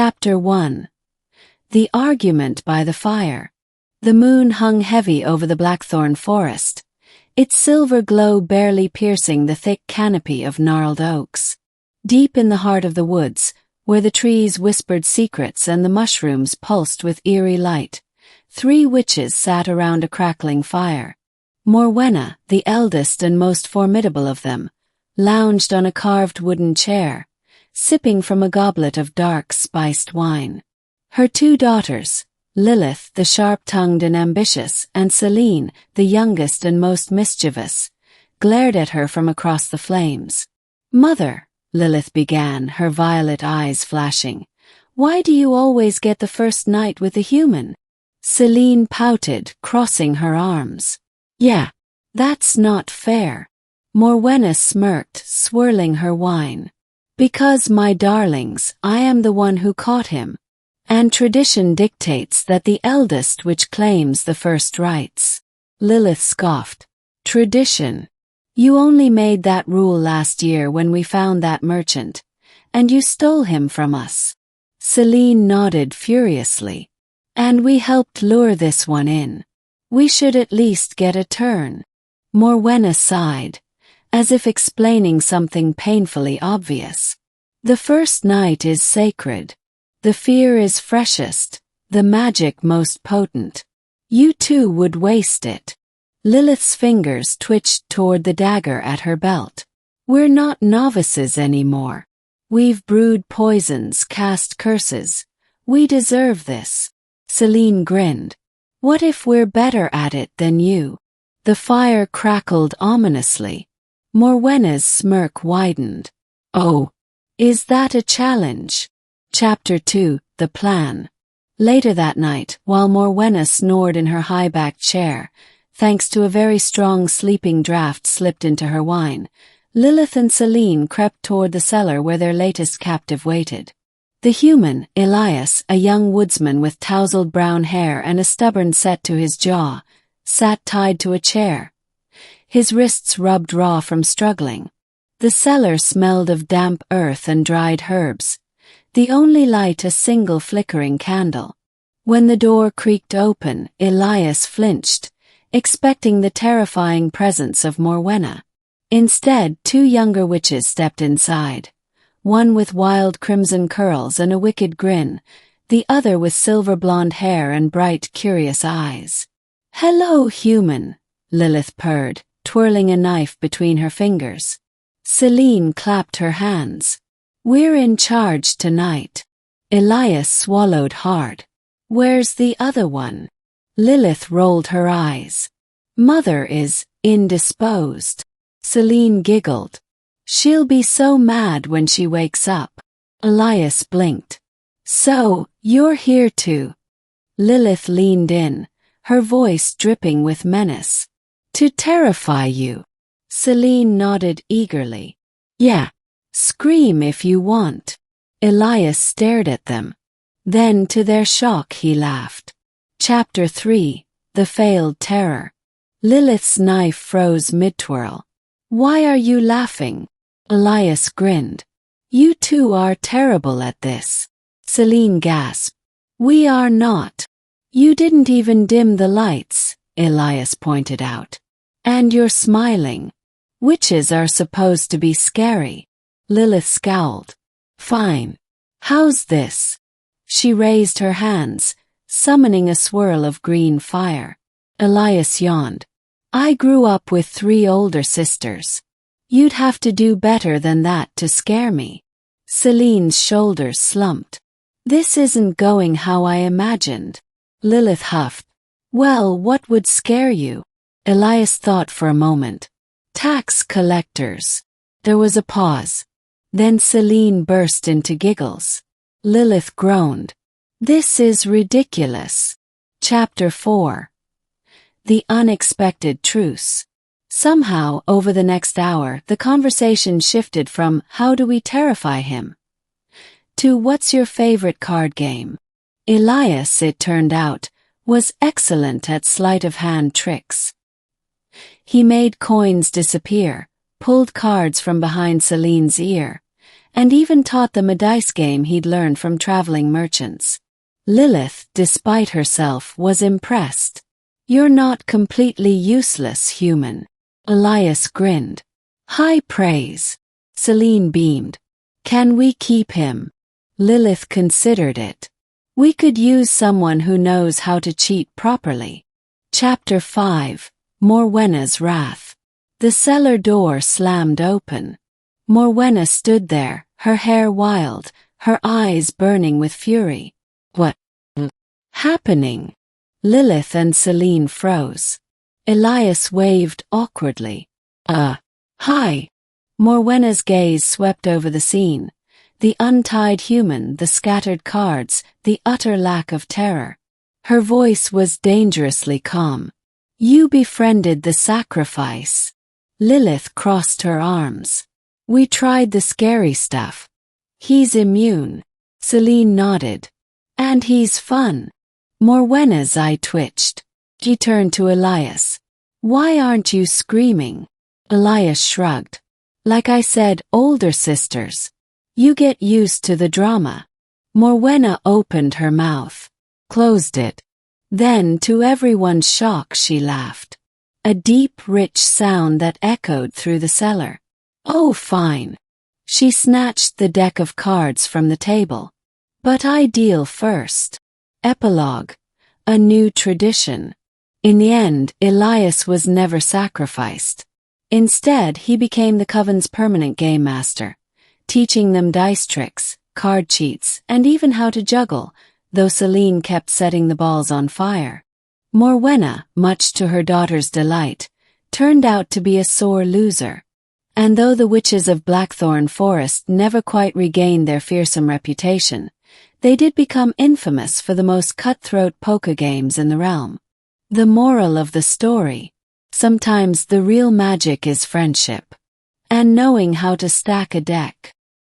Chapter 1. The Argument by the Fire. The moon hung heavy over the blackthorn forest, its silver glow barely piercing the thick canopy of gnarled oaks. Deep in the heart of the woods, where the trees whispered secrets and the mushrooms pulsed with eerie light, 3 witches sat around a crackling fire. Morwenna, the eldest and most formidable of them, lounged on a carved wooden chair, sipping from a goblet of dark, spiced wine. Her 2 daughters, Lilith, the sharp-tongued and ambitious, and Selene, the youngest and most mischievous, glared at her from across the flames. "Mother," Lilith began, her violet eyes flashing, "why do you always get the first night with a human?" Selene pouted, crossing her arms. "Yeah, that's not fair." Morwenna smirked, swirling her wine. "Because, my darlings, I am the one who caught him. And tradition dictates that the eldest which claims the first rights." Lilith scoffed. "Tradition? You only made that rule last year when we found that merchant, and you stole him from us." Selene nodded furiously. "And we helped lure this one in. We should at least get a turn." Morwenna sighed, as if explaining something painfully obvious. "The first night is sacred. The fear is freshest, the magic most potent. You too would waste it." Lilith's fingers twitched toward the dagger at her belt. "We're not novices anymore. We've brewed poisons, cast curses. We deserve this." Selene grinned. "What if we're better at it than you?" The fire crackled ominously. Morwenna's smirk widened. "Oh, is that a challenge?" Chapter 2. The Plan. Later that night, while Morwenna snored in her high-backed chair, thanks to a very strong sleeping draught slipped into her wine, Lilith and Selene crept toward the cellar where their latest captive waited. The human, Elias, a young woodsman with tousled brown hair and a stubborn set to his jaw, sat tied to a chair, his wrists rubbed raw from struggling. The cellar smelled of damp earth and dried herbs, the only light a single flickering candle. When the door creaked open, Elias flinched, expecting the terrifying presence of Morwenna. Instead, 2 younger witches stepped inside, one with wild crimson curls and a wicked grin, the other with silver blonde hair and bright, curious eyes. "Hello, human," Lilith purred, twirling a knife between her fingers. Selene clapped her hands. "We're in charge tonight." Elias swallowed hard. "Where's the other one?" Lilith rolled her eyes. "Mother is indisposed." Selene giggled. "She'll be so mad when she wakes up." Elias blinked. "So, you're here too." Lilith leaned in, her voice dripping with menace. "To terrify you." Selene nodded eagerly. "Yeah. Scream if you want." Elias stared at them. Then, to their shock, he laughed. Chapter 3. The Failed Terror. Lilith's knife froze mid-twirl. "Why are you laughing?" Elias grinned. "You two are terrible at this." Selene gasped. "We are not." "You didn't even dim the lights," Elias pointed out. "And you're smiling. Witches are supposed to be scary." Lilith scowled. "Fine. How's this?" She raised her hands, summoning a swirl of green fire. Elias yawned. "I grew up with 3 older sisters. You'd have to do better than that to scare me." Selene's shoulders slumped. "This isn't going how I imagined." Lilith huffed. "Well, what would scare you?" Elias thought for a moment. "Tax collectors." There was a pause. Then Selene burst into giggles. Lilith groaned. "This is ridiculous." Chapter 4. The Unexpected Truce. Somehow, over the next hour, the conversation shifted from "how do we terrify him?" to "what's your favorite card game?" Elias, it turned out, was excellent at sleight-of-hand tricks. He made coins disappear, pulled cards from behind Selene's ear, and even taught them a dice game he'd learned from traveling merchants. Lilith, despite herself, was impressed. "You're not completely useless, human." Elias grinned. "High praise." Celine beamed. "Can we keep him?" Lilith considered it. "We could use someone who knows how to cheat properly." Chapter 5. Morwenna's Wrath. The cellar door slammed open. Morwenna stood there, her hair wild, her eyes burning with fury. "What happening?" Lilith and Celine froze. Elias waved awkwardly. Hi." Morwenna's gaze swept over the scene. The untied human, the scattered cards, the utter lack of terror. Her voice was dangerously calm. "You befriended the sacrifice." Lilith crossed her arms. "We tried the scary stuff. He's immune." Celine nodded. "And he's fun." Morwenna's eye twitched. She turned to Elias. "Why aren't you screaming?" Elias shrugged. "Like I said, older sisters. You get used to the drama." Morwenna opened her mouth, closed it. Then, to everyone's shock, she laughed. A deep, rich sound that echoed through the cellar. "Oh, fine." She snatched the deck of cards from the table. "But I deal first." Epilogue. A new tradition. In the end, Elias was never sacrificed. Instead, he became the coven's permanent game master, teaching them dice tricks, card cheats, and even how to juggle, though Celine kept setting the balls on fire. Morwenna, much to her daughter's delight, turned out to be a sore loser. And though the witches of Blackthorn Forest never quite regained their fearsome reputation, they did become infamous for the most cutthroat poker games in the realm. The moral of the story: sometimes the real magic is friendship and knowing how to stack a deck.